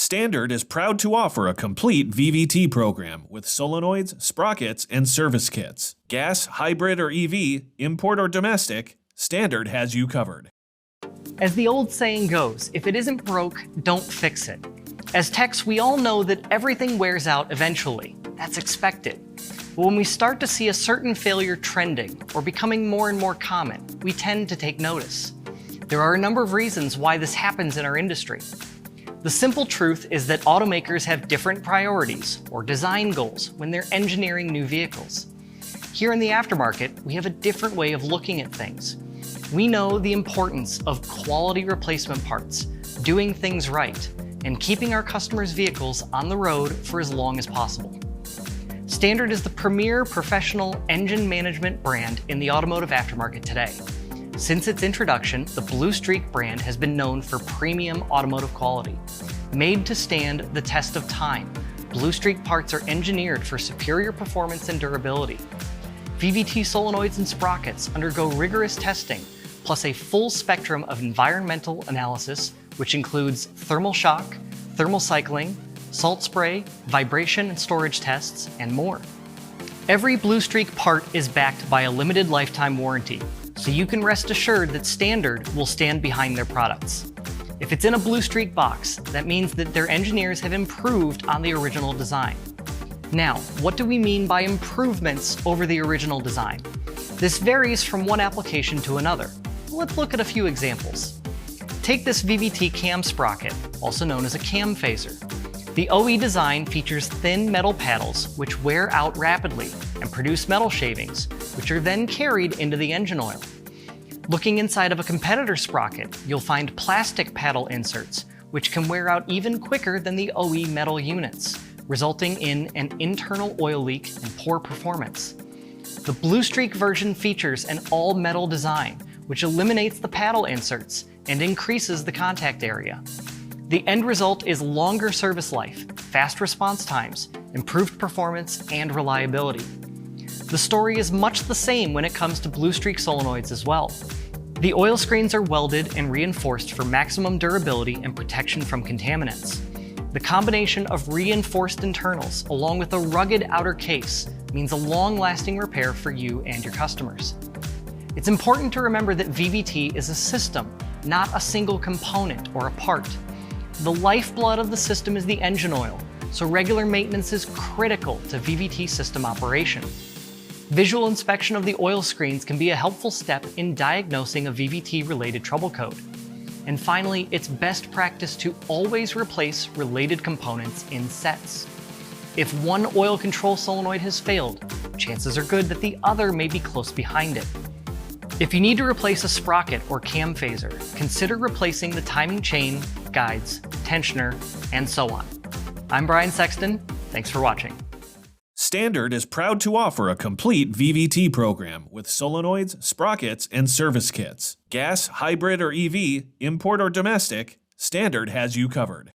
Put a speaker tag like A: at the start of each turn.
A: Standard is proud to offer a complete VVT program with solenoids, sprockets, and service kits. Gas, hybrid, or EV, import or domestic, Standard has you covered.
B: As the old saying goes, if it isn't broke, don't fix it. As techs, we all know that everything wears out eventually. That's expected. But when we start to see a certain failure trending or becoming more and more common, we tend to take notice. There are a number of reasons why this happens in our industry. The simple truth is that automakers have different priorities or design goals when they're engineering new vehicles. Here in the aftermarket, we have a different way of looking at things. We know the importance of quality replacement parts, doing things right, and keeping our customers' vehicles on the road for as long as possible. Standard is the premier professional engine management brand in the automotive aftermarket today. Since its introduction, the Blue Streak brand has been known for premium automotive quality. Made to stand the test of time, Blue Streak parts are engineered for superior performance and durability. VVT solenoids and sprockets undergo rigorous testing, plus a full spectrum of environmental analysis, which includes thermal shock, thermal cycling, salt spray, vibration and storage tests, and more. Every Blue Streak part is backed by a limited lifetime warranty, so you can rest assured that Standard will stand behind their products. If it's in a Blue Streak box, that means that their engineers have improved on the original design. Now, what do we mean by improvements over the original design? This varies from one application to another. Let's look at a few examples. Take this VVT cam sprocket, also known as a cam phaser. The OE design features thin metal paddles which wear out rapidly and produce metal shavings, which are then carried into the engine oil. Looking inside of a competitor sprocket, you'll find plastic paddle inserts, which can wear out even quicker than the OE metal units, resulting in an internal oil leak and poor performance. The Blue Streak version features an all-metal design, which eliminates the paddle inserts and increases the contact area. The end result is longer service life, fast response times, improved performance, and reliability. The story is much the same when it comes to Blue Streak solenoids as well. The oil screens are welded and reinforced for maximum durability and protection from contaminants. The combination of reinforced internals along with a rugged outer case means a long-lasting repair for you and your customers. It's important to remember that VVT is a system, not a single component or a part. The lifeblood of the system is the engine oil, so regular maintenance is critical to VVT system operation. Visual inspection of the oil screens can be a helpful step in diagnosing a VVT-related trouble code. And finally, it's best practice to always replace related components in sets. If one oil control solenoid has failed, chances are good that the other may be close behind it. If you need to replace a sprocket or cam phaser, consider replacing the timing chain, guides, tensioner, and so on. I'm Brian Sexton. Thanks for watching.
A: Standard is proud to offer a complete VVT program with solenoids, sprockets, and service kits. Gas, hybrid, or EV, import or domestic, Standard has you covered.